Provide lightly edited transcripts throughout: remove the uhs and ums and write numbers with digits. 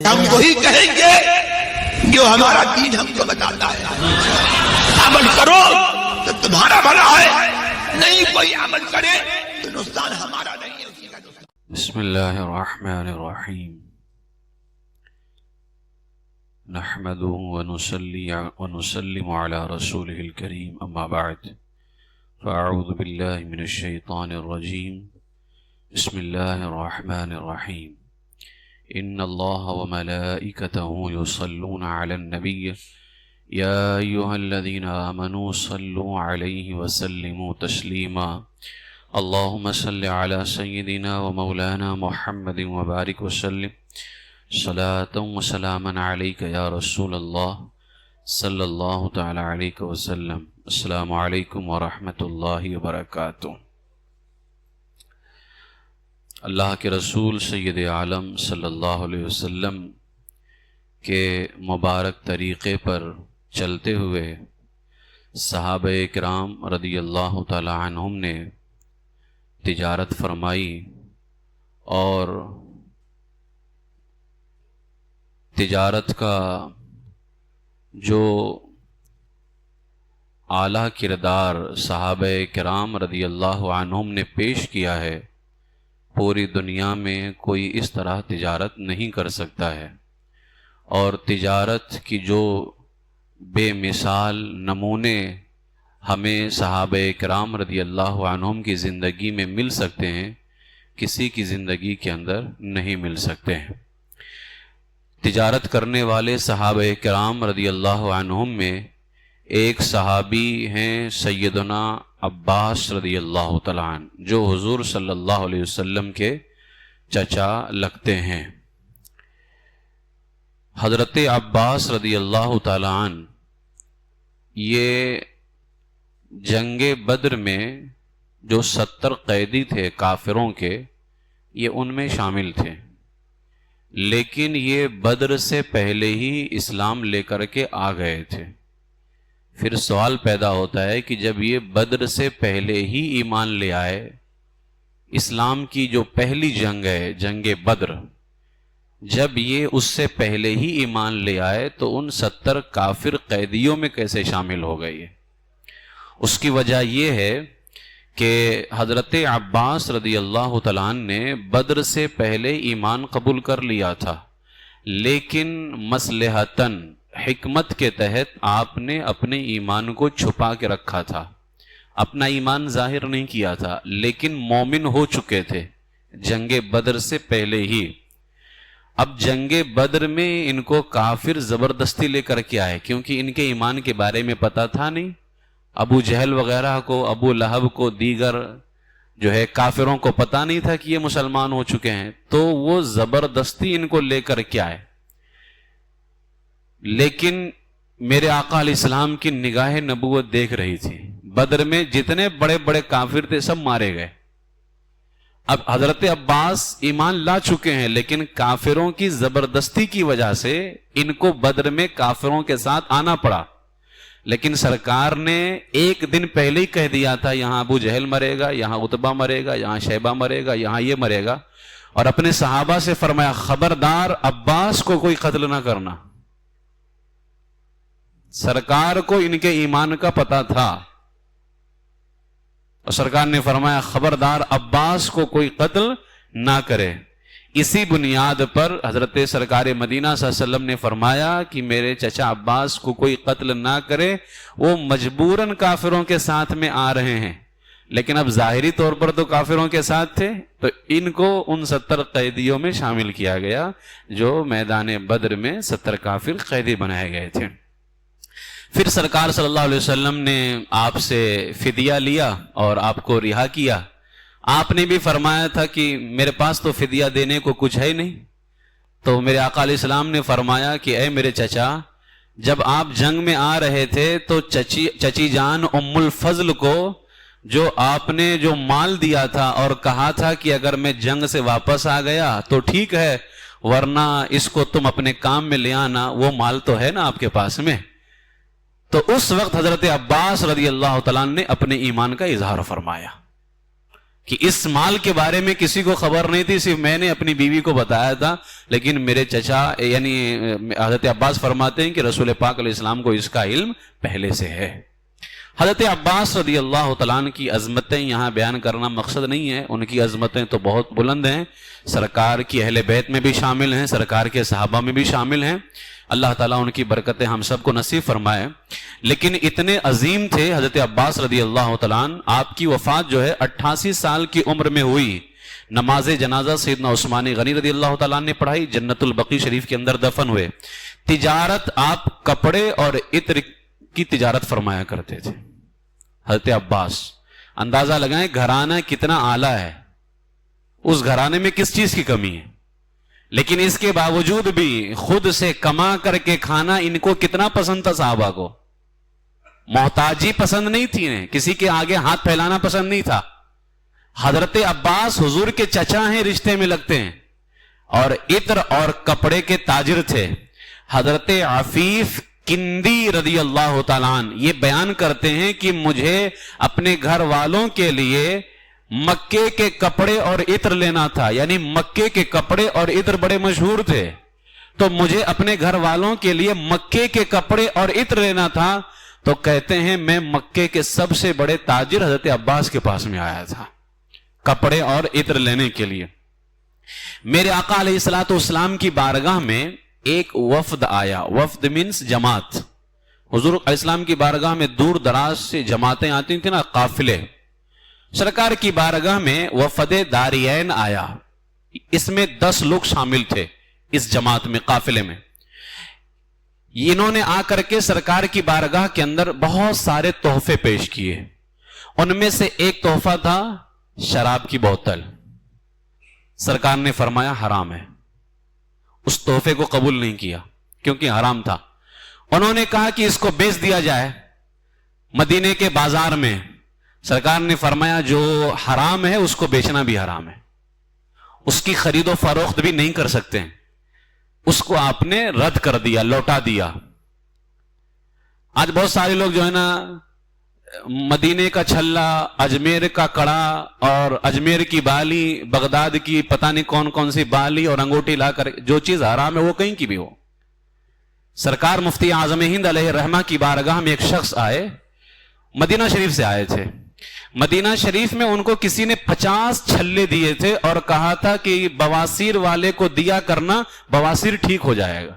ہم وہی کہیں گے جو ہمارا دین ہم کو بتاتا ہے، عمل کرو تو تمہارا بھلا ہے، نہیں کوئی عمل کرے تو نقصان ہمارا نہیں ہے، اسی کا نقصان۔ بسم اللہ الرحمن الرحیم، نحمده ونسلم على رسوله الكريم، اما بعد فاعوذ باللہ من الشیطان الرجیم، بسم اللہ الرحمن الرحیم۔ ان اللہ وملائکته یصلون علی النبی یا ایہا الذین آمنوا صلوا علیہ وسلموا تسلیما، اللہم صل علی سیدنا ومولانا محمد وبارک وسلم صلاة و سلاما علیک یا رسول اللہ صلی اللہ تعالی علیہ وسلم۔ السلام علیکم ورحمۃ اللہ وبرکاتہ۔ اللہ کے رسول سید عالم صلی اللہ علیہ وسلم کے مبارک طریقے پر چلتے ہوئے صحابہ کرام رضی اللہ تعالی عنہم نے تجارت فرمائی، اور تجارت کا جو اعلیٰ کردار صحابہ کرام رضی اللہ عنہم نے پیش کیا ہے، پوری دنیا میں کوئی اس طرح تجارت نہیں کر سکتا ہے، اور تجارت کی جو بے مثال نمونے ہمیں صحابہ کرام رضی اللہ عنہم کی زندگی میں مل سکتے ہیں، کسی کی زندگی کے اندر نہیں مل سکتے ہیں۔ تجارت کرنے والے صحابہ کرام رضی اللہ عنہم میں ایک صحابی ہیں سیدنا عباس رضی اللہ تعالیٰ عنہ، جو حضور صلی اللہ علیہ وسلم کے چچا لگتے ہیں۔ حضرت عباس رضی اللہ تعالیٰ عنہ یہ جنگ بدر میں جو 70 قیدی تھے کافروں کے، یہ ان میں شامل تھے، لیکن یہ بدر سے پہلے ہی اسلام لے کر کے آ گئے تھے۔ پھر سوال پیدا ہوتا ہے کہ جب یہ بدر سے پہلے ہی ایمان لے آئے، اسلام کی جو پہلی جنگ ہے جنگ بدر، جب یہ اس سے پہلے ہی ایمان لے آئے تو ان 70 کافر قیدیوں میں کیسے شامل ہو گئی ہے؟ اس کی وجہ یہ ہے کہ حضرت عباس رضی اللہ تعالیٰ عنہ نے بدر سے پہلے ایمان قبول کر لیا تھا، لیکن مصلحتاً حکمت کے تحت آپ نے اپنے ایمان کو چھپا کے رکھا تھا، اپنا ایمان ظاہر نہیں کیا تھا، لیکن مومن ہو چکے تھے جنگ بدر سے پہلے ہی۔ اب جنگ بدر میں ان کو کافر زبردستی لے کر کے آئے، کیونکہ ان کے ایمان کے بارے میں پتہ تھا نہیں، ابو جہل وغیرہ کو، ابو لہب کو، دیگر جو ہے کافروں کو پتہ نہیں تھا کہ یہ مسلمان ہو چکے ہیں، تو وہ زبردستی ان کو لے کر کے آئے۔ لیکن میرے آقا علیہ السلام کی نگاہ نبوت دیکھ رہی تھی، بدر میں جتنے بڑے بڑے کافر تھے سب مارے گئے۔ اب حضرت عباس ایمان لا چکے ہیں، لیکن کافروں کی زبردستی کی وجہ سے ان کو بدر میں کافروں کے ساتھ آنا پڑا، لیکن سرکار نے ایک دن پہلے ہی کہہ دیا تھا یہاں ابو جہل مرے گا، یہاں عتبہ مرے گا، یہاں شیبہ مرے گا، یہاں یہ مرے گا، اور اپنے صحابہ سے فرمایا خبردار عباس کو کوئی قتل نہ کرنا۔ سرکار کو ان کے ایمان کا پتہ تھا، اور سرکار نے فرمایا خبردار عباس کو کوئی قتل نہ کرے۔ اسی بنیاد پر حضرت سرکار مدینہ صلی اللہ علیہ وسلم نے فرمایا کہ میرے چچا عباس کو کوئی قتل نہ کرے، وہ مجبوراً کافروں کے ساتھ میں آ رہے ہیں، لیکن اب ظاہری طور پر تو کافروں کے ساتھ تھے، تو ان کو ان 70 قیدیوں میں شامل کیا گیا جو میدان بدر میں 70 کافر قیدی بنائے گئے تھے۔ پھر سرکار صلی اللہ علیہ وسلم نے آپ سے فدیہ لیا اور آپ کو رہا کیا۔ آپ نے بھی فرمایا تھا کہ میرے پاس تو فدیہ دینے کو کچھ ہے نہیں، تو میرے آقا علیہ السلام نے فرمایا کہ اے میرے چچا، جب آپ جنگ میں آ رہے تھے تو چچی جان ام الفضل کو جو آپ نے جو مال دیا تھا اور کہا تھا کہ اگر میں جنگ سے واپس آ گیا تو ٹھیک ہے، ورنہ اس کو تم اپنے کام میں لے آنا، وہ مال تو ہے نا آپ کے پاس میں۔ تو اس وقت حضرت عباس رضی اللہ تعالیٰ نے اپنے ایمان کا اظہار فرمایا، کہ اس مال کے بارے میں کسی کو خبر نہیں تھی, صرف میں نے اپنی بیوی کو بتایا تھا, لیکن میرے چچا یعنی حضرت عباس فرماتے ہیں کہ رسول پاک علیہ السلام کو اس کا علم پہلے سے ہے. حضرت عباس رضی اللہ تعالیٰ عنہ کی عظمتیں یہاں بیان کرنا مقصد نہیں ہے, ان کی عظمتیں تو بہت بلند ہیں, سرکار کی اہل بیت میں بھی شامل ہیں, سرکار کے صحابہ میں بھی شامل ہیں, اللہ تعالیٰ ان کی برکتیں ہم سب کو نصیب فرمائے. لیکن اتنے عظیم تھے حضرت عباس رضی اللہ تعالیٰ عنہ, آپ کی وفات جو ہے 88 سال کی عمر میں ہوئی. نماز جنازہ سیدنا عثمان غنی رضی اللہ تعالیٰ عنہ نے پڑھائی, جنت البقیع شریف کے اندر دفن ہوئے. تجارت آپ کپڑے اور عطر کی تجارت فرمایا کرتے تھے حضرت عباس. اندازہ لگائیں گھرانہ کتنا اعلیٰ ہے, اس گھرانے میں کس چیز کی کمی ہے, لیکن اس کے باوجود بھی خود سے کما کر کے کھانا ان کو کتنا پسند تھا صحابہ کو. محتاجی پسند نہیں تھی انہیں, کسی کے آگے ہاتھ پھیلانا پسند نہیں تھا. حضرت عباس حضور کے چچا ہیں, رشتے میں لگتے ہیں, اور عطر اور کپڑے کے تاجر تھے. حضرت عفیف کندی رضی اللہ تعالیٰ عنہ یہ بیان کرتے ہیں کہ مجھے اپنے گھر والوں کے لیے مکے کے کپڑے اور عطر لینا تھا, یعنی مکے کے کپڑے اور عطر بڑے مشہور تھے, تو مجھے اپنے گھر والوں کے لیے مکے کے کپڑے اور عطر لینا تھا. تو کہتے ہیں میں مکے کے سب سے بڑے تاجر حضرت عباس کے پاس میں آیا تھا کپڑے اور عطر لینے کے لیے. میرے آقا علیہ الصلوۃ والسلام کی بارگاہ میں ایک وفد آیا, وفد مینس جماعت. حضور علیہ السلام کی بارگاہ میں دور دراز سے جماعتیں آتی تھیں نا, قافلے. سرکار کی بارگاہ میں وفد دارین آیا, اس میں 10 لوگ شامل تھے اس جماعت میں, قافلے میں. انہوں نے آ کر کے سرکار کی بارگاہ کے اندر بہت سارے تحفے پیش کیے. ان میں سے ایک تحفہ تھا شراب کی بوتل. سرکار نے فرمایا حرام ہے, اس تحفے کو قبول نہیں کیا کیونکہ حرام تھا. انہوں نے کہا کہ اس کو بیچ دیا جائے مدینے کے بازار میں. سرکار نے فرمایا جو حرام ہے اس کو بیچنا بھی حرام ہے, اس کی خرید و فروخت بھی نہیں کر سکتے, اس کو آپ نے رد کر دیا, لوٹا دیا. آج بہت سارے لوگ جو ہے نا مدینے کا چھلا, اجمیر کا کڑا اور اجمیر کی بالی, بغداد کی پتہ نہیں کون کون سی بالی اور انگوٹھی لا کر, جو چیز حرام ہے وہ کہیں کی بھی ہو. سرکار مفتی اعظم ہند علیہ رحمہ کی بارگاہ میں ایک شخص آئے, مدینہ شریف سے آئے تھے. مدینہ شریف میں ان کو کسی نے 50 چھلے دیے تھے اور کہا تھا کہ بواسیر والے کو دیا کرنا, بواسیر ٹھیک ہو جائے گا.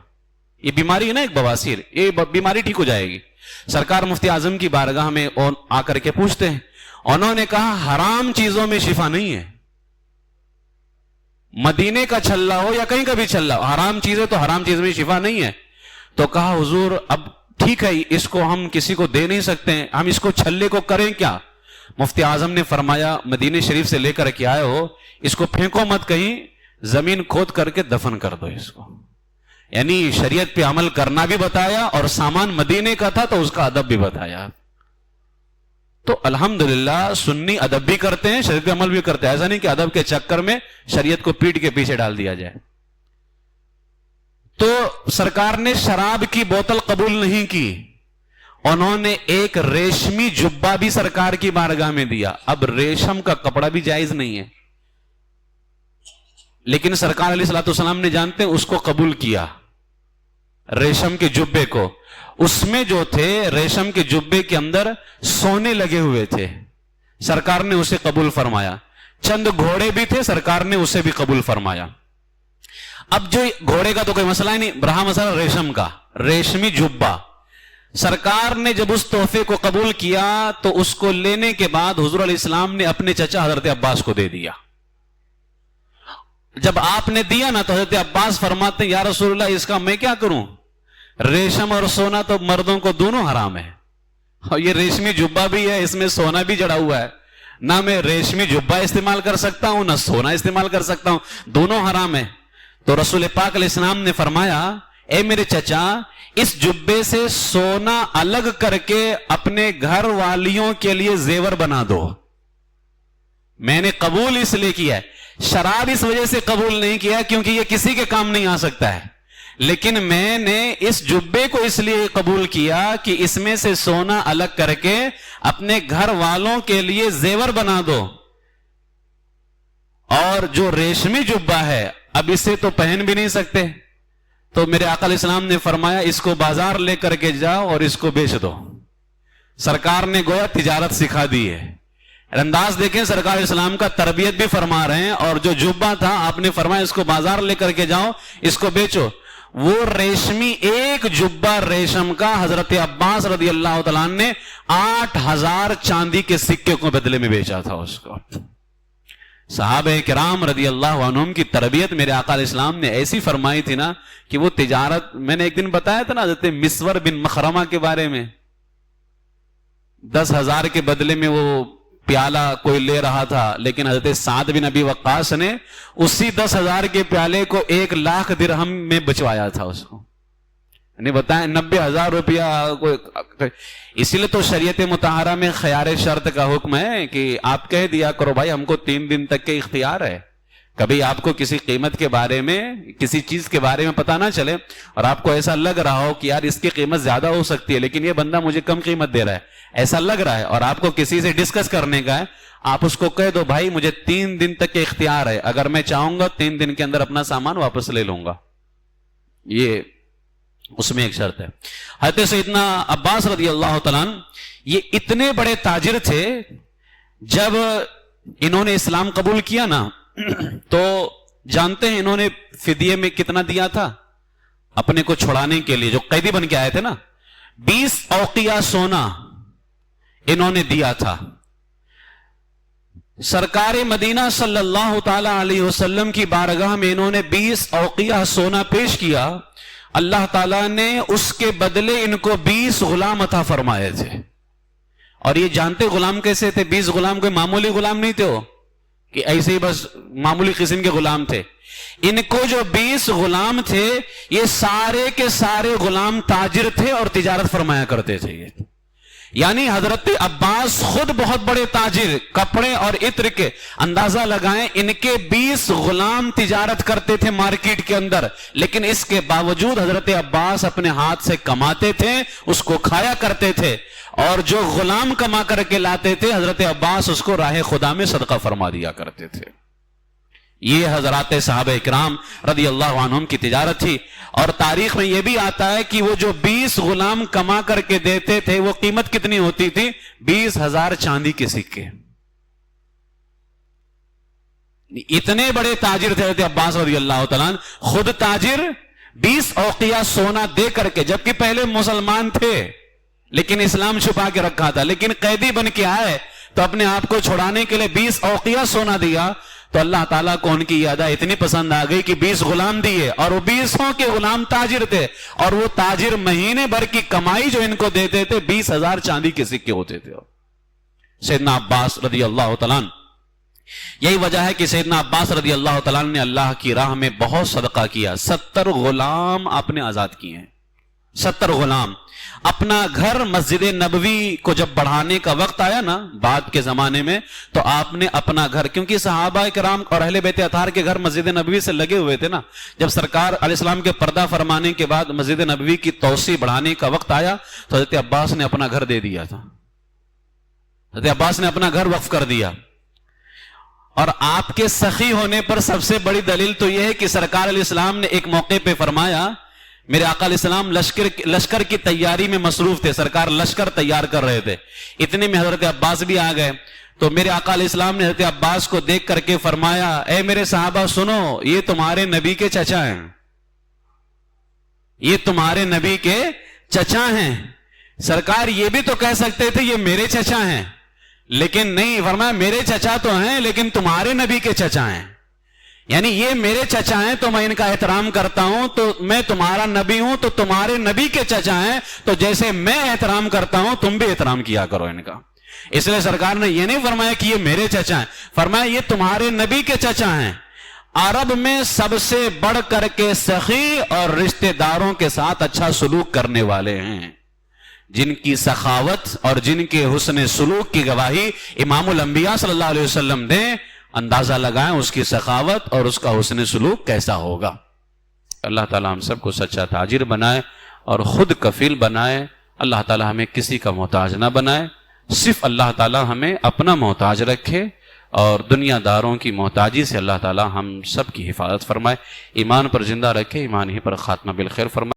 یہ بیماری ہے نا ایک بواسیر, یہ بیماری ٹھیک ہو جائے گی. سرکار مفتی اعظم کی بارگاہ میں آ کر کے پوچھتے ہیں, انہوں نے کہا حرام چیزوں میں شفا نہیں ہے. مدینے کا چھلا ہو یا کہیں کا بھی چھلا ہو, حرام چیز ہے تو حرام چیز میں شفا نہیں ہے. تو کہا حضور اب ٹھیک ہے, اس کو ہم کسی کو دے نہیں سکتے ہیں, ہم اس کو چھلے کو کریں کیا؟ مفتی اعظم نے فرمایا مدینے شریف سے لے کر کے آئے ہو, اس کو پھینکو مت کہیں, زمین کھود کر کے دفن کر دو اس کو. یعنی شریعت پہ عمل کرنا بھی بتایا اور سامان مدینے کا تھا تو اس کا ادب بھی بتایا. تو الحمدللہ سنی ادب بھی کرتے ہیں, شریعت پہ عمل بھی کرتے ہیں. ایسا نہیں کہ ادب کے چکر میں شریعت کو پیٹ کے پیچھے ڈال دیا جائے. تو سرکار نے شراب کی بوتل قبول نہیں کی, انہوں نے ایک ریشمی جبہ بھی سرکار کی بارگاہ میں دیا. اب ریشم کا کپڑا بھی جائز نہیں ہے, لیکن سرکار علیہ الصلوۃ والسلام نے جانتے ہیں اس کو قبول کیا, ریشم کے جبے کو. اس میں جو تھے ریشم کے جبے کے اندر سونے لگے ہوئے تھے, سرکار نے اسے قبول فرمایا. چند گھوڑے بھی تھے, سرکار نے اسے بھی قبول فرمایا. اب جو گھوڑے کا تو کوئی مسئلہ ہی نہیں, رہا مسئلہ ریشم کا, ریشمی جبہ. سرکار نے جب اس تحفے کو قبول کیا تو اس کو لینے کے بعد حضور علیہ السلام نے اپنے چچا حضرت عباس کو دے دیا. جب آپ نے دیا نا تو حضرت عباس فرماتے ہیں یا رسول اللہ اس کا میں کیا کروں, ریشم اور سونا تو مردوں کو دونوں حرام ہے, اور یہ ریشمی جبہ بھی ہے, اس میں سونا بھی جڑا ہوا ہے, نہ میں ریشمی جبہ استعمال کر سکتا ہوں نہ سونا استعمال کر سکتا ہوں, دونوں حرام ہے. تو رسول پاک علیہ السلام نے فرمایا اے میرے چچا, اس جبے سے سونا الگ کر کے اپنے گھر والیوں کے لیے زیور بنا دو. میں نے قبول اس لیے کیا ہے, شراب اس وجہ سے قبول نہیں کیا کیونکہ یہ کسی کے کام نہیں آ سکتا ہے, لیکن میں نے اس جبے کو اس لیے قبول کیا کہ اس میں سے سونا الگ کر کے اپنے گھر والوں کے لیے زیور بنا دو. اور جو ریشمی جبہ ہے اب اسے تو پہن بھی نہیں سکتے، تو میرے آقا علیہ السلام نے فرمایا اس کو بازار لے کر کے جاؤ اور اس کو بیچ دو. سرکار نے گویا تجارت سکھا دی ہے. انداز دیکھیں سرکار علیہ السلام کا، تربیت بھی فرما رہے ہیں. اور جو جبہ تھا آپ نے فرمایا اس کو بازار لے کر کے جاؤ، اس کو بیچو. وہ ریشمی ایک جبہ ریشم کا حضرت عباس رضی اللہ تعالیٰ نے 8,000 چاندی کے سکے کو بدلے میں بیچا تھا اس کو. صحابہ کرام رضی اللہ عنہم کی تربیت میرے آقا علیہ السلام نے ایسی فرمائی تھی نا کہ وہ تجارت، میں نے ایک دن بتایا تھا نا حضرت مسور بن مخرمہ کے بارے میں، 10,000 کے بدلے میں وہ پیالہ کوئی لے رہا تھا، لیکن حضرت سعد بن ابی وقاص نے اسی 10,000 کے پیالے کو 1,00,000 درہم میں بچوایا تھا اس کو. نہیں بتائیں 90,000 روپیہ کوئی. اسی لیے تو شریعت مطہرہ میں خیار شرط کا حکم ہے کہ آپ کہہ دیا کرو بھائی ہم کو 3 دن تک کے اختیار ہے. کبھی آپ کو کسی قیمت کے بارے میں، کسی چیز کے بارے میں پتا نہ چلے اور آپ کو ایسا لگ رہا ہو کہ یار اس کی قیمت زیادہ ہو سکتی ہے لیکن یہ بندہ مجھے کم قیمت دے رہا ہے، ایسا لگ رہا ہے اور آپ کو کسی سے ڈسکس کرنے کا ہے، آپ اس کو کہہ دو بھائی مجھے 3 دن تک کے اختیار ہے، اگر میں چاہوں گا 3 دن کے اندر اپنا سامان واپس لے لوں گا. یہ اس میں ایک شرط ہے. حضرت سیدنا عباس رضی اللہ تعالیٰ یہ اتنے بڑے تاجر تھے، جب انہوں نے اسلام قبول کیا نا تو جانتے ہیں انہوں نے فدیے میں کتنا دیا تھا اپنے کو چھڑانے کے لیے؟ جو قیدی بن کے آئے تھے نا 20 اوقیہ سونا انہوں نے دیا تھا. سرکار مدینہ صلی اللہ تعالی علیہ وسلم کی بارگاہ میں انہوں نے 20 اوقیہ سونا پیش کیا. اللہ تعالیٰ نے اس کے بدلے ان کو 20 غلام عطا فرمائے تھے. اور یہ جانتے غلام کیسے تھے؟ 20 غلام کوئی معمولی غلام نہیں تھے، وہ کہ ایسے ہی بس معمولی قسم کے غلام تھے. ان کو جو 20 غلام تھے یہ سارے کے سارے غلام تاجر تھے اور تجارت فرمایا کرتے تھے. یہ یعنی حضرت عباس خود بہت بڑے تاجر، کپڑے اور عطر کے، اندازہ لگائیں ان کے 20 غلام تجارت کرتے تھے مارکیٹ کے اندر، لیکن اس کے باوجود حضرت عباس اپنے ہاتھ سے کماتے تھے، اس کو کھایا کرتے تھے، اور جو غلام کما کر کے لاتے تھے حضرت عباس اس کو راہ خدا میں صدقہ فرما دیا کرتے تھے. یہ حضرات صحابہ اکرام رضی اللہ عنہم کی تجارت تھی. اور تاریخ میں یہ بھی آتا ہے کہ وہ جو 20 غلام کما کر کے دیتے تھے وہ قیمت کتنی ہوتی تھی؟ 20,000 چاندی کے سکے. اتنے بڑے تاجر تھے حضرت عباس رضی اللہ تعالیٰ، خود تاجر، 20 اوقیہ سونا دے کر کے، جبکہ پہلے مسلمان تھے لیکن اسلام چھپا کے رکھا تھا، لیکن قیدی بن کے آئے تو اپنے آپ کو چھڑانے کے لیے 20 اوقیہ سونا دیا. تو اللہ تعالیٰ کو ان کی یادہ اتنی پسند آ گئی کہ 20 غلام دیے، اور وہ 20 کے غلام تاجر تھے، اور وہ تاجر مہینے بھر کی کمائی جو ان کو دیتے تھے 20,000 چاندی کے سکے ہوتے تھے. سیدنا عباس رضی اللہ تعالیٰ، یہی وجہ ہے کہ سیدنا عباس رضی اللہ تعالیٰ نے اللہ کی راہ میں بہت صدقہ کیا. 70 غلام آپ نے آزاد کیے ہیں. 70 غلام. اپنا گھر مسجد نبوی کو جب بڑھانے کا وقت آیا نا بعد کے زمانے میں، تو آپ نے اپنا گھر، کیونکہ صحابہ کرام اور اہل بیت اطہار کے گھر مسجد نبوی سے لگے ہوئے تھے نا، جب سرکار علیہ السلام کے پردہ فرمانے کے بعد مسجد نبوی کی توسیع بڑھانے کا وقت آیا تو حضرت عباس نے اپنا گھر دے دیا تھا. حضرت عباس نے اپنا گھر وقف کر دیا. اور آپ کے سخی ہونے پر سب سے بڑی دلیل تو یہ ہے کہ سرکار علیہ السلام نے ایک موقع پہ فرمایا، میرے آقا علیہ السلام لشکر کی تیاری میں مصروف تھے، سرکار لشکر تیار کر رہے تھے، اتنے میں حضرت عباس بھی آ گئے. تو میرے آقا علیہ السلام نے حضرت عباس کو دیکھ کر کے فرمایا، اے میرے صحابہ سنو، یہ تمہارے نبی کے چچا ہیں، یہ تمہارے نبی کے چچا ہیں. سرکار یہ بھی تو کہہ سکتے تھے یہ میرے چچا ہیں، لیکن نہیں، فرمایا میرے چچا تو ہیں لیکن تمہارے نبی کے چچا ہیں. یعنی یہ میرے چچا ہیں تو میں ان کا احترام کرتا ہوں، تو میں تمہارا نبی ہوں تو تمہارے نبی کے چچا ہیں، تو جیسے میں احترام کرتا ہوں تم بھی احترام کیا کرو ان کا. اس لیے سرکار نے یہ نہیں فرمایا کہ یہ میرے چچا ہیں، فرمایا یہ تمہارے نبی کے چچا ہیں. عرب میں سب سے بڑھ کر کے سخی اور رشتہ داروں کے ساتھ اچھا سلوک کرنے والے ہیں، جن کی سخاوت اور جن کے حسن سلوک کی گواہی امام الانبیاء صلی اللہ علیہ وسلم دیں. اندازہ لگائیں اس کی سخاوت اور اس کا حسن سلوک کیسا ہوگا. اللہ تعالیٰ ہم سب کو سچا تاجر بنائے اور خود کفیل بنائے. اللہ تعالیٰ ہمیں کسی کا محتاج نہ بنائے، صرف اللہ تعالیٰ ہمیں اپنا محتاج رکھے اور دنیا داروں کی محتاجی سے اللہ تعالی ہم سب کی حفاظت فرمائے، ایمان پر زندہ رکھے، ایمان ہی پر خاتمہ بالخیر فرمائے۔